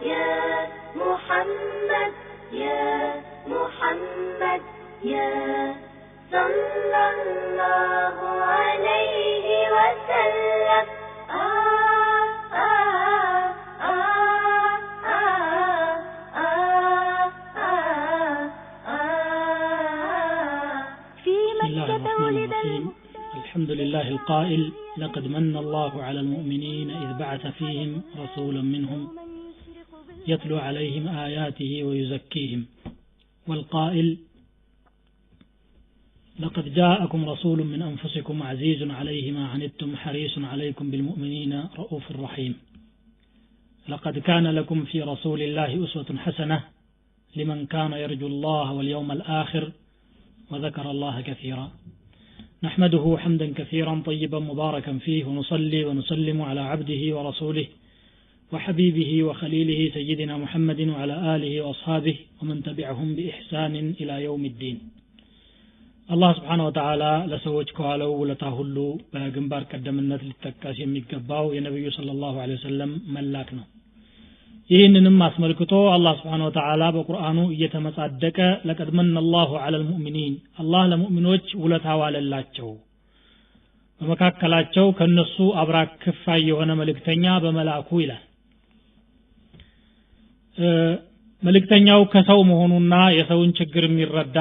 يا محمد يا محمد يا صلى الله عليه وسلم بسم الله الرحمن الرحيم الحمد لله القائل لقد من الله على المؤمنين إذ بعث فيهم رسولا منهم يتلو عليهم آياته ويزكيهم والقائل لقد جاءكم رسول من أنفسكم عزيز عليه ما عنتم حريص عليكم بالمؤمنين رؤوف رحيم لقد كان لكم في رسول الله أسوة حسنة لمن كان يرجو الله واليوم الآخر وذكر الله كثيرا نحمده حمدا كثيرا طيبا مباركا فيه ونصلي ونسلم على عبده ورسوله وحبيبه وخليله سيدنا محمد وعلى آله وأصحابه ومن تبعهم بإحسان إلى يوم الدين الله سبحانه وتعالى لسوج كوالو ولتاهلو بجنبار قدمنت للتكاس يميقباو يا نبي صلى الله عليه وسلم ملاكنا ይህንንም አስመልክቶ አላህ Subhanahu Wa Ta'ala በቁርአኑ እየተመጻደቀ ለቀድ መነላሁ ዐለል ሙእሚኒን አላህ ለሙእሚኖች ውለታ ዋለላቸው በመካከላቸው ከነሱ አብራክ ክፋይ የሆነ መልእክተኛ በመላኩ ይላል መልእክተኛው ከሰው መሆኑና የሰውን ችግር የሚረዳ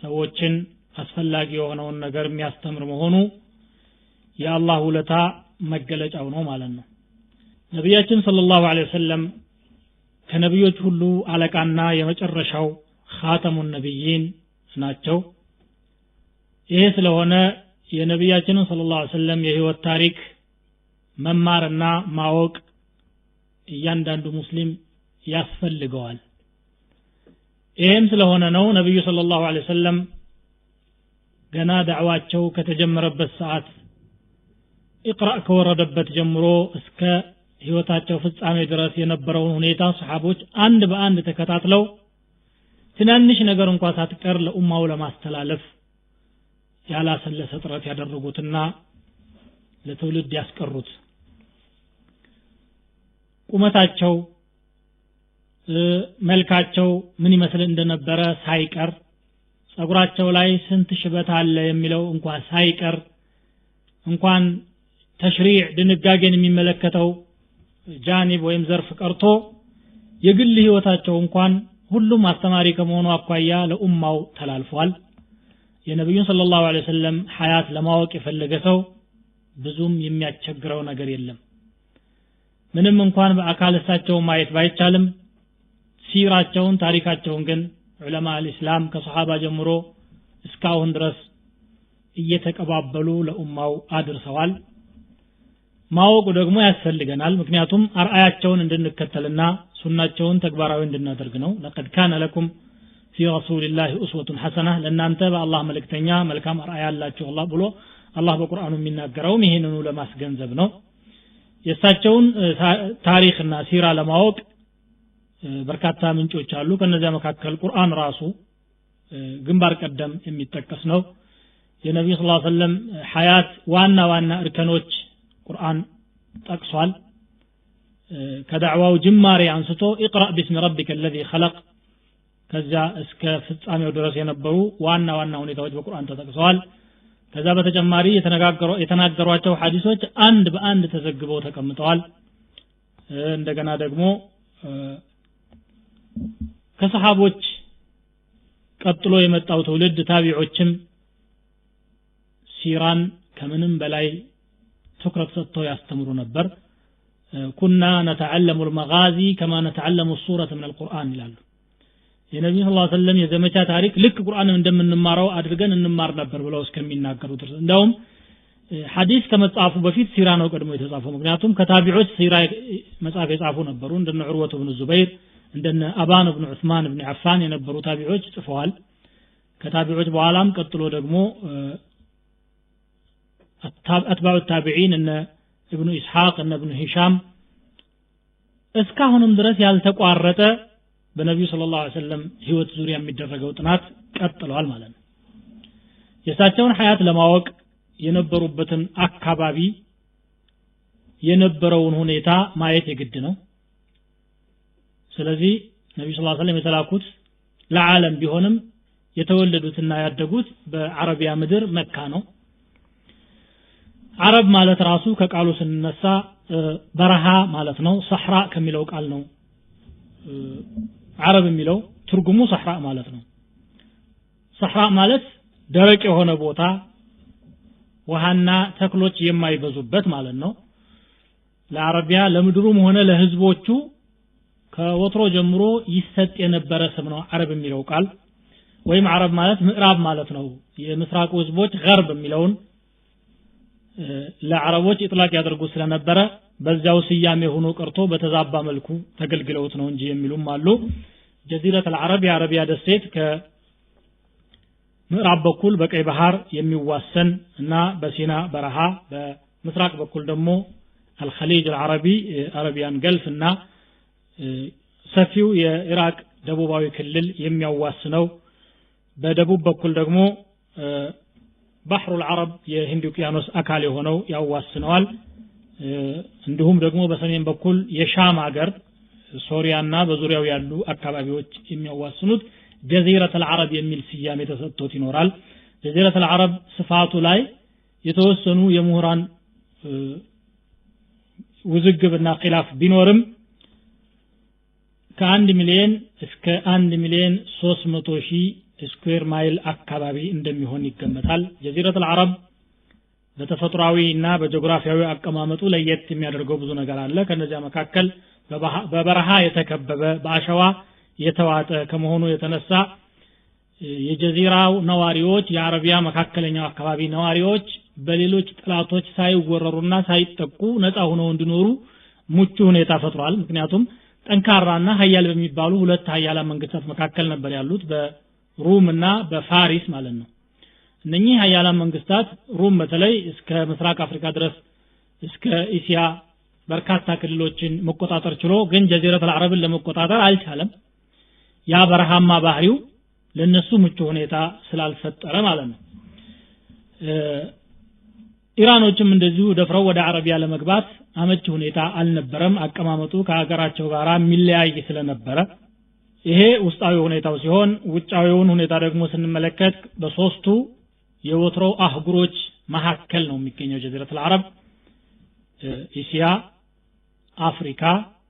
ሰዎችን አስፈላጊ የሆነውን ነገር የሚያስተምር መሆኑ የአላህ ውለታ መገለጫው ነው ማለት ነው ነብያችን ሰለላሁ ዐለይሂ ወሰለም ከነብዮች ሁሉ አለቃና የመጨረሻው ኻተሙን ነብይን ናቸው ይሄ ስለሆነ የነብያችን ሰለላሁ ዐለይሂ ወሰለም የህይወት ታሪክ መማርና ማወቅ እያንዳንዱ ሙስሊም ያስፈልገዋል ይሄም ስለሆነ ነው ነብዩ ሰለላሁ ዐለይሂ ወሰለም ገና ዳዕዋቸው ከተጀመረበት ሰዓት ኢቅራ ከወረደበት ጀምሮ እስከ ህይወታቸው ፍጻሜ ድረስ የነበረውን ሁኔታ ሰሃቦች አንድ በአንድ ተከታትለው ትናንሽ ነገር እንኳን ሳትቀር ለኡማው ለማስተላለፍ ያላሰለሰ ጥረት ያደረጉትና ለትውልድ ያስቀሩት ቁመታቸው መልካቸው ምን ይመስል እንደነበረ ሳይቀር ጸጉራቸው ላይ ስንት ሽበት አለ የሚለው እንኳን ሳይቀር እንኳን ተሽሪዕ ድንጋጌን የሚመለከተው ጃኒብ ወይም ዘርፍ ቀርቶ የግል ህይወታቸው እንኳን ሁሉም አስተማሪ ከመሆኑ አኳያ ለኡማው ተላልፏል የነብዩን ሰለላሁ ዐለይሂ ወሰለም ሐያት ለማወቅ የፈለገ ሰው ብዙም የሚያስቸግረው ነገር የለም ምንም እንኳን በአካል እሳቸው ማየት ባይቻልም ሲራቸውን ታሪካቸውን ግን ዑለማ አልእስላም ከሰሃባ ጀምሮ እስካሁን ድረስ እየተቀባበሉ ለኡማው አድርሰዋል ማወቁ ደግሞ ያስፈልገናል ምክንያቱም አርአያቸውን እንድንከተልና ሱናቸውን ተግባራዊ እንድናደርግ ነው ለቀድ ካነ ለኩም في رسول الله أسوة حسنة ለእናንተ በአላህ መልእክተኛ መልካም አርአያ አላችሁ አላህ ብሎ አላህ በቁርአኑ የሚናገረው ይሄንኑ ለማስገንዘብ ነው የእሳቸውን ታሪክና ሲራ ለማወቅ በርካታ ምንጮች አሉ ከነዚያ መካከል ቁርአን ራሱ ግንባር ቀደም የሚጠቀስ ነው የነብዩ ሰለላሁ ዐለይሂ ወሰለም ሐያት ዋና እርከኖች ቁርአን ጠቅሷል ከዳዕዋው ጅማሬ አንስቶ اقرأ باسم ربك الذي خلق ከዛ እስከ ፍጻሜው ድረስ የነበሩ ዋና ሁኔታዎች በቁርአን ተጠቅሰዋል ከዛ በተጨማሪ የተናገሯቸው ሐዲሶች አንድ በአንድ ተዘግበው ተቀምጠዋል እንደገና ደግሞ ከሰሃቦች ቀጥሎ የመጣው ትውልድ ታቢዖችም ሲራን ከምንም በላይ ትኩረት ሰጥተው ያስተምሩ ነበር كنا نتعلم المغازي كما نتعلم السورة من القرآن ይላሉ የነብዩ ሰለላሁ ዐለይሂ ወሰለም የዘመቻ ታሪክ ልክ ቁርአንን እንደምንማረው አድርገን እንማር ነበር ብለው እስከሚናገሩ ድረስ እንደውም ሐዲስ ከመጻፉ በፊት ሲራ ነው ቀድሞ የተጻፈው ምክንያቱም ከታቢዖች ሲራ መጻፍ የጻፉ ነበሩ እንደነ ዑርወት ኢብኑ ዙበይር እንደነ አባን ኢብኑ ዑስማን ኢብኑ አፋን የነበሩ ታቢዖች ጽፈዋል ከታቢዖች በኋላም ቀጥሎ ደግሞ አትባዑ ታቢዒን እነ ኢብኑ ኢስሐቅ እነ ኢብኑ ሂሻም እስካሁንም ድረስ ያልተቋረጠ በነብዩ ሰለላሁ ዐለይሂ ወሰለም ህይወት ዙሪያ የሚደረገው ጥናት ቀጥሏል ማለት ነው የሳቸውን ሐያት ለማወቅ የነበሩበትን አካባቢ የነበረውን ሁኔታ ማየት የግድ ነው ስለዚህ ነብዩ ሰለላሁ ዐለይሂ ወሰለም የተላኩት ለዓለም ቢሆንም የተወለዱትና ያደጉት በአረቢያ ምድር መካ ነው አረብ ማለት ራሱ ከቃሉ ስንነሳ በረሃ ማለት ነው ሰህራ ከሚለው ቃል ነው አረብ የሚለው ትርጉሙ ሰህራ ማለት ነው ሰህራ ማለት ደረቅ የሆነ ቦታ ውሃና ተክሎች የማይበዙበት ማለት ነው ለአረቢያ ለምድሩም ሆነ ለህዝቦቹ ከወትሮ ጀምሮ ይሰጥ የነበረ ስም ነው አረብ የሚለው ቃል ወይም አረብ ማለት ምዕራብ ማለት ነው የምስራቁ ህዝቦች ገርብ የሚለውን ለአረቦች ኢጥላቅ ያደርጉ ስለነበረ በዛው ስያሜ ሆኖ ቀርቶ በተዛባ መልኩ ተገልግለውት ነው እንጂ የሚሉም አሉ ጀዚረት العرب የአረቢያ ደሴት ከምዕራብ በኩል በቀይ ባህር የሚዋሰን እና በሲና በረሃ በምስራቅ በኩል ደግሞ الخليج العربي አረቢያን ገልፍ እና ሰፊው የኢራቅ ደቡባዊ ክልል የሚያዋስነው በደቡብ በኩል ደግሞ ባህሩ العرب የህንድ ውቅያኖስ አካል የሆነው ያዋስነዋል እንዲሁም ደግሞ በሰሜን በኩል የሻም ሀገር ሶሪያና በዙሪያው ያሉ አካባቢዎች የሚያዋስኑት ጀዚረት العرب የሚል ስያሜ ተሰጥቶት ይኖራል ጀዚረት العرب ስፋቱ ላይ የተወሰኑ የምሁራን ውዝግብና ኺላፍ ቢኖርም ከ1 ሚሊዮን እስከ 1 ሚሊዮን 300 ሺህ ስኩዌር ማይል አካባቢ እንደሚሆን ይገመታል ጀዚረት العرب በተፈጥሯዊና በጂኦግራፊያዊ አቀማመጡ ለየት የሚያደርገው ብዙ ነገር አለ ከነዚያ መካከል በበረሃ የተከበበ በአሸዋ የተዋጠ ከመሆኑ የተነሳ የጀዚራው ነዋሪዎች የአረቢያ መካከለኛው አካባቢ ነዋሪዎች በሌሎች ጥላቶች ሳይወረሩና ሳይጠቁ ነፃ ሆነው እንዲኖሩ ምቹ ሁኔታ ፈጥሯል ምክንያቱም ጠንካራና ኃያል በሚባሉ ሁለት ኃያላን መንግስታት መካከል ነበር ያሉት በሩምና በፋሪስ ማለት ነው እነኚህ ኃያላን መንግስታት ሩም በተለይ እስከ ምስራቅ አፍሪካ ድረስ እስከ እስያ በርካታ ክልሎችን መቆጣጠር ችሎ ግን ጀዚረት العربን ለመቆጣጠር አልቻለም ያ በረሃማ ባህሪው ለነሱ ምቹ ሁኔታ ስላልፈጠረ ማለት ነው ኢራኖችም እንደዚሁ ደፍረው ወደ አረቢያ ለመግባት አመቺ ሁኔታ አልነበረም አቀማመጡ ከሀገራቸው ጋር ሚለያይ ስለነበረ ይሄ ውስጣዊ ሁኔታው ሲሆን ውጫዊውን ሁኔታ ደግሞ ስንመለከት በሶስቱ የወትሮ አህጉሮች መካከል ነው የሚገኘው ጀዚረት العرب እስያ አፍሪካ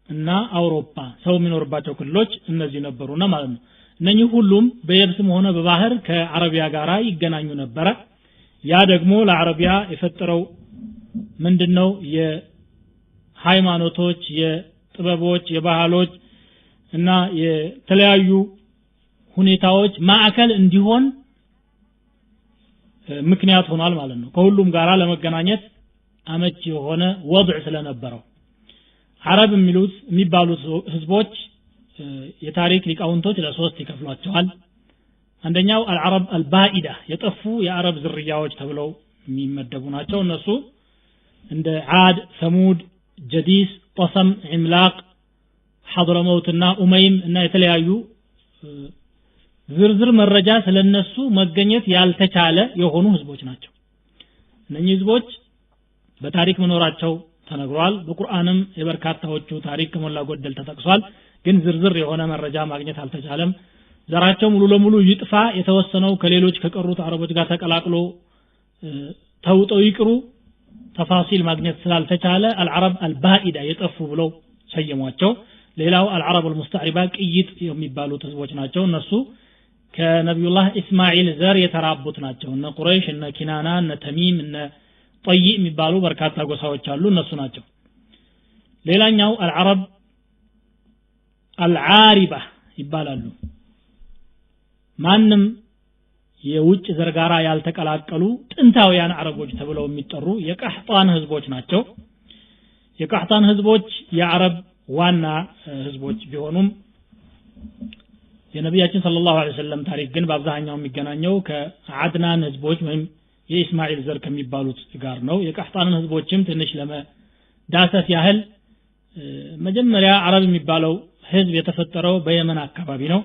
እና አውሮፓ ሰው የሚኖርባቸው ክልሎች እነዚህ ነበሩና ማለት ነው እነኚህ ሁሉም በየብስም ሆነ በባህር ከአረቢያ ጋራ ይገናኙ ነበር ያ ደግሞ ለአረቢያ የፈጠረው ምንድነው የሃይማኖቶች የጥበቦች የባህሎች እና የተለያዩ ሁኔታዎች ማዕከል እንዲሆን ምክንያት ሆኗል ማለት ነው ከሁሉም ጋራ ለመገናኘት አመቺ የሆነ ወድዕ ስለነበረው አረብ የሚባሉት ህዝቦች የታሪክ ሊቃውንቶች ለሶስት ይከፍሏቸዋል አንደኛው العرب البائده የጠፉ የአረብ ዝርያዎች ተብለው የሚመደቡ ናቸው እነሱ እንደ ዓድ ሰሙድ ጀዲስ ጠሰም ኢምላቅ ሐድረመውትና ኡመይም እና የተለያዩ ዝርዝር መረጃ ስለነሱ መገኘት ያልተቻለ የሆኑ ህዝቦች ናቸው እነኚህ ህዝቦች በታሪክ መኖራቸው ተነግሯል በቁርአንም የበርካታዎቹ ታሪክ ከሞላ ጎደል ተጠቅሷል ግን ዝርዝር የሆነ መረጃ ማግኘት አልተቻለም ዘራቸው ሙሉ ለሙሉ ይጥፋ የተወሰነው ከሌሎች ከቀሩት አረቦች ጋር ተቀላቅሎ ተውጠው ይቅሩ ተፋሲል ማግኘት ስላልተቻለ العرب البائده የጠፉ ብለው ሰየሟቸው ሌላው العرب المستعربه ቅይጥ የሚባሉት ህዝቦች ናቸው እነሱ ከነብዩላህ እስማኤል ዘር የተራቡት ናቸው እነ ቁረይሽ እነ ኪናና እነ ተሚም እነ ጠይ የሚባሉ በርካታ ጎሳዎች አሉ እነሱ ናቸው ሌላኛው العرب العاربه ይባላሉ ማንም የውጭ ዘርጋራ ያልተቀላቀሉ ጥንታውያን አረቦች ተብለው የሚጠሩ የቀህጣን ህዝቦች ናቸው የቀህጣን ህዝቦች የአረብ ዋና ህዝቦች ቢሆኑም የነብያችን ሰለላሁ ዐለይሂ ወሰለም ታሪክ ግን በአብዛኛው የሚገናኘው ከአድናን ህዝቦች ወይም የኢስማኤል ዘር ከሚባሉት ጋር ነው የቀህጣን ህዝቦችም ትንሽ ለመዳሰስ ያህል መጀመሪያ አረብ የሚባለው ህዝብ የተፈጠረው በየመን አካባቢ ነው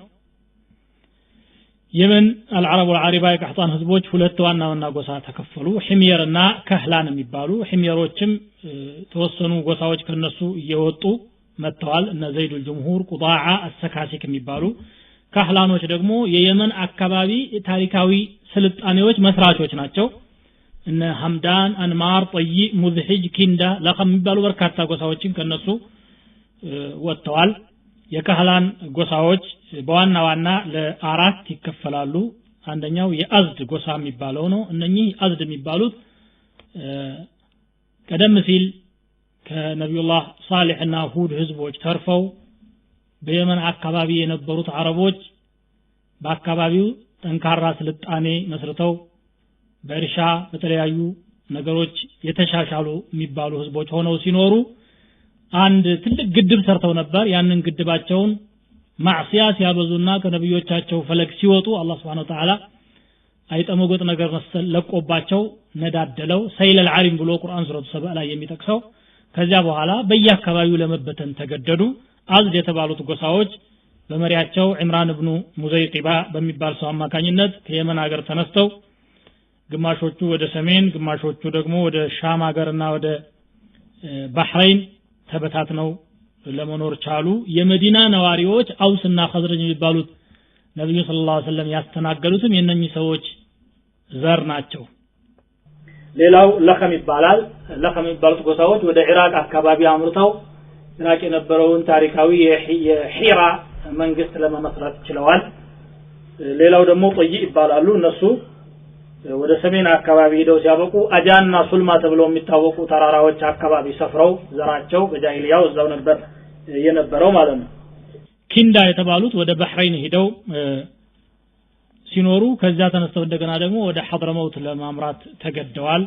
የመን العرب والعاربه የቀህጣን ህዝቦች ሁለት ዋና ጎሳ ተከፈሉ ሒምየርና ከህላን የሚባሉ ሒምየሮችም ተወሰኑ ጎሳዎች ከነሱ እየወጡ መጥተዋል እነ ዘይዱል ጀምሁር ቁዳዓ አሰካሲክ የሚባሉ ካህላኖች ደግሞ የየመን አካባቢ ታሪካዊ ስልጣኔዎች መስራቾች ናቸው እነ ሐምዳን አንማር ጠይ ሙዝሂጅ ኪንዳ ለኸም የሚባሉ በርካታ ጎሳዎችን ከነሱ ወጥተዋል የካህላን ጎሳዎች በዋና ዋና ለአራት ይከፈላሉ አንደኛው የአዝድ ጎሳ የሚባለው ነው እነኚህ አዝድ የሚባሉት ቀደም ሲል ከነብዩላህ ሷሊህና ሁድ ህዝቦች ተርፈው በየመን አካባቢ የነበሩት አረቦች በአካባቢው ጠንካራ ስልጣኔ መስርተው በእርሻ በተለያዩ ነገሮች የተሻሻሉ የሚባሉ ህዝቦች ሆነው ሲኖሩ አንድ ትልቅ ግድብ ሰርተው ነበር ያንን ግድባቸውን ማዕሲያ ሲያበዙና ከነብዮቻቸው ፈለግ ሲወጡ አላህ Subhanahu Wa Ta'ala አይጠመጎጥ ነገር መሰል ለቆባቸው ነዳደለው ሰይለል ዓሪም ብሎ ቁርአን ሱረቱ ሰባ ላይ የሚጠቅሰው ከዚያ በኋላ በየአካባቢው ለመበተን ተገደዱ አዝድ የተባሉት ጎሳዎች በመሪያቸው ኢምራን ኢብኑ ሙዘይቂባ በሚባል ሰው አማካኝነት ከየመን ሀገር ተነስተው ግማሾቹ ወደ ሰሜን ግማሾቹ ደግሞ ወደ ሻም ሀገርና ወደ ባህሬን ተበታትነው ለመኖር ቻሉ የመዲና ነዋሪዎች አውስና ኸዝረጅ የሚባሉት ነብዩ ሰለላሁ ዐለይሂ ወሰለም ያስተናገሉትም የነኚህ ሰዎች ዘር ናቸው ሌላው ለኸም ይባላል ለኸም የሚባሉት ጎሳዎች ወደ ኢራቅ አካባቢ አምርተው ኢራቅ የነበረውን ታሪካዊ የሂራ መንግስት ለመመስረት ችለዋል ሌላው ደግሞ ጠይ ይባላሉ እነሱ ወደ ሰሜን አካባቢ ሄደው ሲያበቁ አጃና ሱልማ ተብለው የሚታወቁ ተራራዎች አካባቢ ሰፍረው ዘራቸው በጃሂልያው እዛው ነበር የነበረው ማለት ነው ኪንዳ የተባሉት ወደ ባህሬን ሄደው ሲኖሩ ከዚያ ተነስተው እንደገና ደግሞ ወደ ሐድረመውት ለማምራት ተገደዋል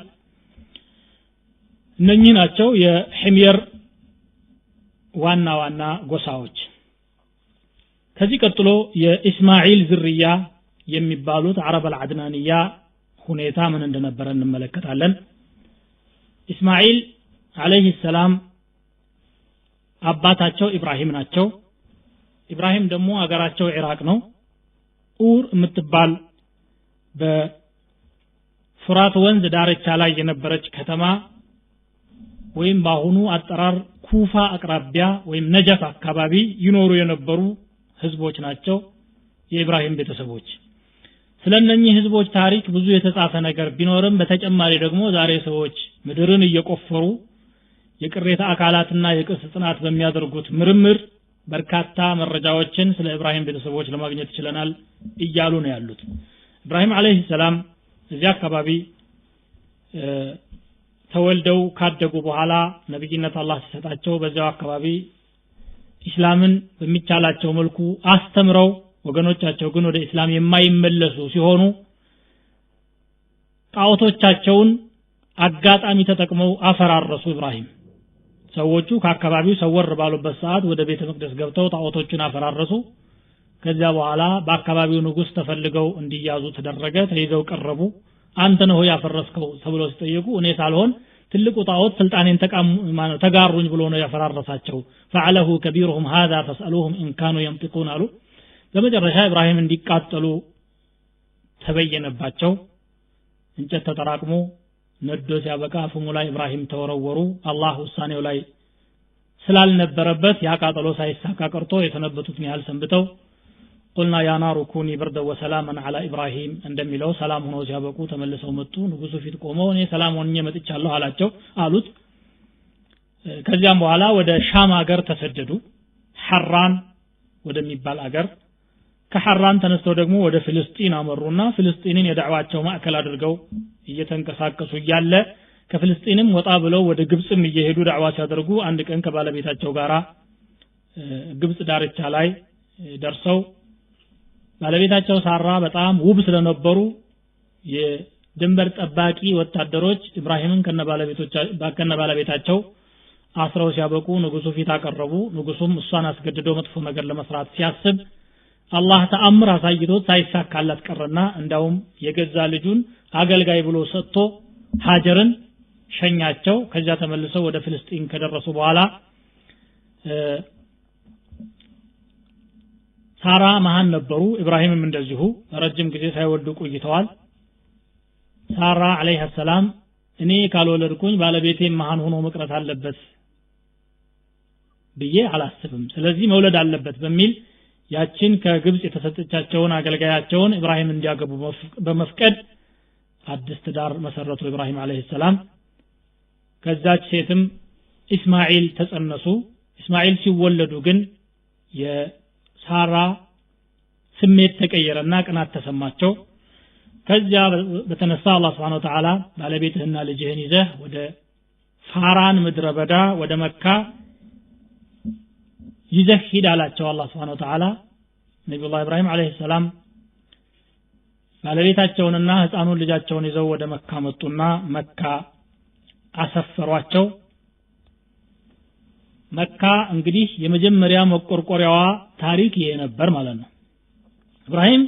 እነኚህ ናቸው የሂምየር ዋና ዋና ጎሳዎች ከዚህ ቀጥሎ የኢስማኤል ዝርያ የሚባሉት አረብ አልዓድናንያ ሁኔታ ምን እንደነበረ እንመለከታለን ኢስማኤል አለይሂ ሰላም አባታቸው ኢብራሂም ናቸው ኢብራሂም ደግሞ አገራቸው ኢራቅ ነው ኡር የምትባል በፍራት ወንዝ ዳርቻ ላይ የነበረች ከተማ ወይም ባሁኑ አጠራር ኩፋ አቅራቢያ ወይም ነጀፍ አካባቢ ይኖሩ የነበሩ ህዝቦች ናቸው የኢብራሂም ቤተሰቦች ስለነኚህ ህዝቦች ታሪክ ብዙ የተጻፈ ነገር ቢኖርም በተጨማሪ ደግሞ ዛሬ ሰዎች ምድርን እየቆፈሩ የቅሬታ አካላትና የቅርስ ጥናት በሚያደርጉት ምርምር በርካታ መረጃዎችን ስለ ኢብራሂም ቤተሰቦች ለማግኘት ይችላል እያሉ ነው ያሉት ኢብራሂም አለይሂ ሰላም እዚያ አካባቢ ተወልደው ካደጉ በኋላ ነብይነት አላህ ሲሰጣቸው በዚያው አካባቢ እስላምን በሚቻላቸው መልኩ አስተምረው ወገኖቻቸው ግን ወደ እስላም የማይመለሱ ሲሆኑ ጣዖቶቻቸውን አጋጣሚ ተጠቅመው አፈራረሱ ኢብራሂም ሰዎቹ ከአካባቢው ሰወር ባሉበት ሰዓት ወደ ቤተ መቅደስ ገብተው ጣዖቶችን አፈራረሱ ከዚያ በኋላ በአካባቢው ንጉስ ተፈልገው እንዲያዙ ተደረገ ተይዘው ቀረቡ አንተ ነህ ያፈረስከው ተብሎ ሲጠየቁ እኔ ሳልሆን ትልቁ ጣዖት ስልጣኔን ተጋሩኝ ብሎ ነው ያፈራረሳቸው فعله كبيرهم هذا فاسالوهم ان كانوا ينطقون አሉ በመጨረሻ ኢብራሂም እንዲቃጠሉ ተበየነባቸው እንጨት ተጠራቅሞ ነዶ ሲያበቃ ፍሙ ላይ ኢብራሂም ተወረወሩ አላህ ውሳኔው ላይ ስላልነበረበት ያቃጠሎ ሳይሳካ ቀርቶ የተነበቱት ያህል ሰንብተው قلنا يا نار كوني بردا وسلاما على ابراهيم እንደሚለው ሰላም ሆኖ ሲያበቁ ተመልሰው መጡ ንጉሱ ፊት ቆመው እኔ ሰላም ሆኜ መጥቻለሁ አላቸው አሉት ከዚያም በኋላ ወደ ሻም ሀገር ተሰደዱ ሐራን ወደሚባል ሀገር ከሐራን ተነስተው ደግሞ ወደ ፍልስጤን አመሩና ፍልስጤንን የዳዕዋቸው ማዕከል አድርገው እየተንቀሳቀሱ ያለ ከፍልስጤንም ወጣ ብለው ወደ ግብጽም እየሄዱ ዳዕዋ ሲያደርጉ አንድ ቀን ከባለቤታቸው ጋራ ግብጽ ዳርቻ ላይ ደርሰው ባለቤታቸው ሳራ በጣም ውብ ስለነበሩ የድንበር ጠባቂ ወታደሮች ኢብራሂምን ከነባለቤታቸው አስረው ሲያበቁ ንጉሱ ፊት አቀረቡ ንጉሱም እሷን አስገድዶ መጥፎ ነገር ለመስራት ሲያስብ አላህ ተአምር አሳይቶት ሳይሳካላት ቀረና እንዳውም የገዛ ልጁን አገልጋይ ብሎ ሰጥቶ ሀጀርን ሸኛቸው ከዛ ተመልሰው ወደ ፍልስጤን ከደረሱ በኋላ ሳራ ማሃን ነበሩ ኢብራሂምም እንደዚሁ ረጅም ጊዜ ሳይወልዱ ቆይተዋል ሳራ አለይሃ ሰላም እኔ ካልወለድኩኝ ባለቤቴ ማሃን ሆኖ መቅረት አለበት ብዬ አላስብም ስለዚህ መውለድ አለበት በሚል ያችን ከግብጽ የተሰጠቻቸውን አገልጋያቸውን ኢብራሂም እንዲያገቡ በመፍቀድ አዲስ ትዳር መሰረቱ ኢብራሂም አለይሂ ሰላም ከዛች ሴትም ኢስማኤል ተጸነሱ ኢስማኤል ሲወለዱ ግን የሳራ ስሜት ተቀየረና ቅናት ተሰማቸው ከዚያ በተነሳ አላህ Subhanahu Wa Ta'ala ባለቤትህና ልጅህን ይዘህ ወደ ፋራን ምድረ በዳ ወደ መካ ይዘህ ሂድ አላቸው አላህ Subhanahu Wa Ta'ala ነብዩላህ ኢብራሂም አለይሂ ሰላም ባለቤታቸውንና ህፃኑን ልጃቸውን ይዘው ወደ መካ መጡና መካ አሰፈሯቸው መካ እንግዲህ የመጀመሪያ መቆርቆሪያዋ ታሪክ ይሄ ነበር ማለት ነው ኢብራሂም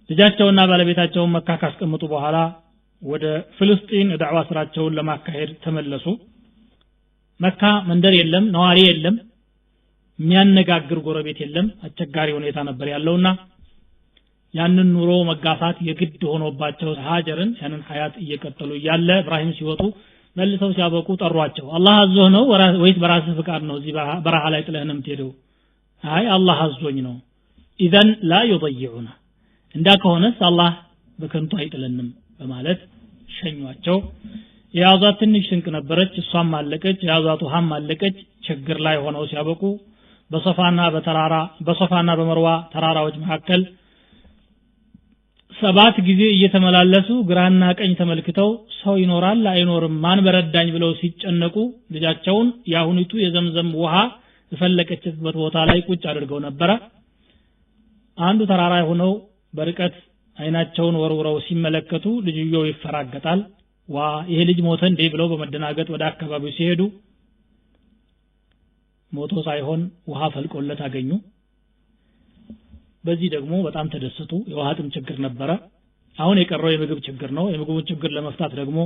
ልጃቸውና ባለቤታቸውን መካ ካስቀመጡ በኋላ ወደ ፍልስጤም ዳዕዋ ስራቸውን ለማካሄድ ተመለሱ መካ መንደር የለም ነዋሪ የለም የሚያነጋግር ጎረቤት የለም አስቸጋሪ ሁኔታ ነበር ያለውና ያንን ኑሮ መጋፋት የግድ ሆኖባቸው ሀጀርን ያንን ሐያት እየቀጠሉ እያለ ኢብራሂም ሲወጡ መልሰው ሲያበቁ ጠሯቸው አላህ አዞህ ነው ወይስ በራስህ ፍቃድ ነው እዚህ በረሃ ላይ ጥለህንም ትሄደው አይ አላህ አዞኝ ነው ኢዘን ላ ይضيعنا እንዳ ከሆነስ አላህ በከንቱ አይጥለንም በማለት ሸኟቸው የያዟት ትንሽ ስንቅ ነበረች እሷም አለቀች የያዟት ውሃም አለቀች ችግር ላይ ሆነው ሲያበቁ በሶፋና በመርዋ ተራራዎች መካከል 7 ጊዜ እየተመላለሱ ግራና ቀኝ ተመልክተው ሰው ይኖራል አይኖርም ማን በረዳኝ ብለው ሲጨነቁ ልጃቸውን ያሁኒቱ የዘምዘም ውሃ የፈለቀችበት ቦታ ላይ ቁጭ አድርገው ነበር አንዱ ተራራ ሆነው በርቀት አይናቸውን ወርውረው ሲመለከቱ ልጅየው ይፈራገጣል ዋ ይሄ ልጅ ሞተ እንዴ ብለው በመደናገጥ ወደ አካባቢው ሲሄዱ ሞቶ ሳይሆን ውሃ ፈልቆለት አገኙ በዚህ ደግሞ በጣም ተደሰቱ የውሃጥም ችግር ነበረ አሁን የቀረው የምግብ ችግር ነው የምግቡን ችግር ለመፍታት ደግሞ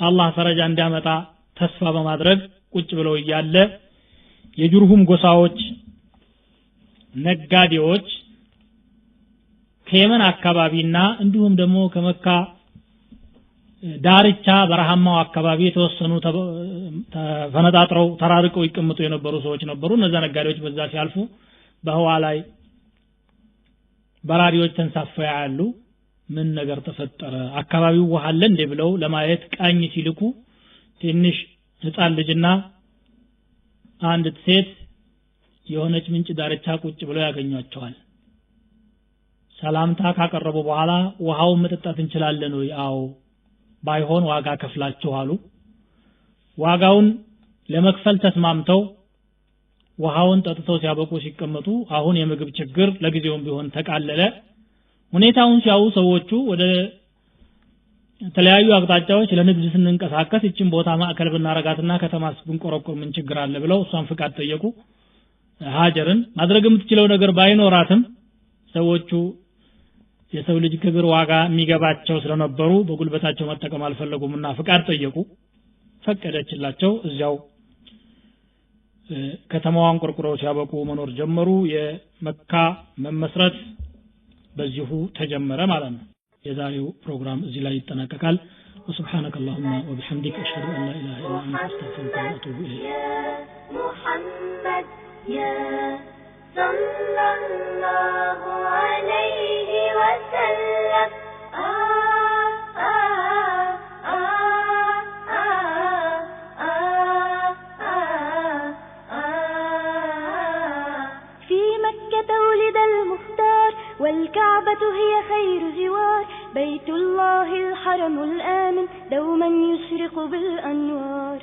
አላህ ፈረጃ እንዲያመጣ ተስፋ በማድረግ ቁጭ ብለው እያለ የጁርሁም ጎሳዎች ነጋዴዎች ከየመን አካባቢና እንዲሁም ደግሞ ከመካ ዳርቻ በረሃማው አካባቢ የተወሰኑ ተፈነጣጥረው ተራርቀው ይቀመጡ የነበሩ ሰዎች ነበሩ እነዛ ነጋዴዎች በዛ ሲያልፉ በህዋ ላይ በራሪዎች ተንሳፈው ያሉ ምን ነገር ተፈጠረ አካባቢው ውሃ አለ እንደ ብለው ለማየት ቃኝ ሲልኩ ትንሽ ህፃን ልጅና አንድ ሴት የሆነች ምንጭ ዳርቻ ቁጭ ብለው ያገኟቸዋል ሰላምታ ካቀረቡ በኋላ ውሃው መጠጣት እንችላለን ወይ አው ባይሆን ዋጋ ከፍላችሁ አሉ ዋጋውን ለመክፈል ተስማምተው ውሃውን ጠጥተው ሲያበቁ ሲቀመጡ አሁን የምግብ ችግር ለጊዜውም ቢሆን ተቃለለ ሁኔታውን ሲያዩ ሰዎቹ ወደ ተለያዩ አቅጣጫዎች ለንግድ ስንንቀሳቀስ እቺን ቦታ ማዕከል ብናረጋትና ከተማስ ብንቆረቆር ምን ችግር አለ ብለው እሷን ፍቃድ ጠየቁ ሀጀርን ማድረግ የምትችለው ነገር ባይኖራትም ሰዎቹ የሰው ልጅ ክብር ዋጋ የሚገባቸው ስለነበሩ በጉልበታቸው መጠቀም አልፈለጉምና ፍቃድ ጠየቁ ፈቀደችላቸው እዚያው ከተማዋን ቆርቆረው ሲያበቁ መኖር ጀመሩ የመካ መመስረት በዚሁ ተጀመረ ማለት ነው የዛሬው ፕሮግራም እዚህ ላይ ይጠናቀቃል وسبحانك اللهم وبحمدك اشهد ان لا اله الا انت استغفرك واتوب اليك محمد يا صلى الله عليه وسلم في مكة ولد المختار والكعبة هي خير زوار بيت الله الحرم الآمن دوما يشرق بالأنوار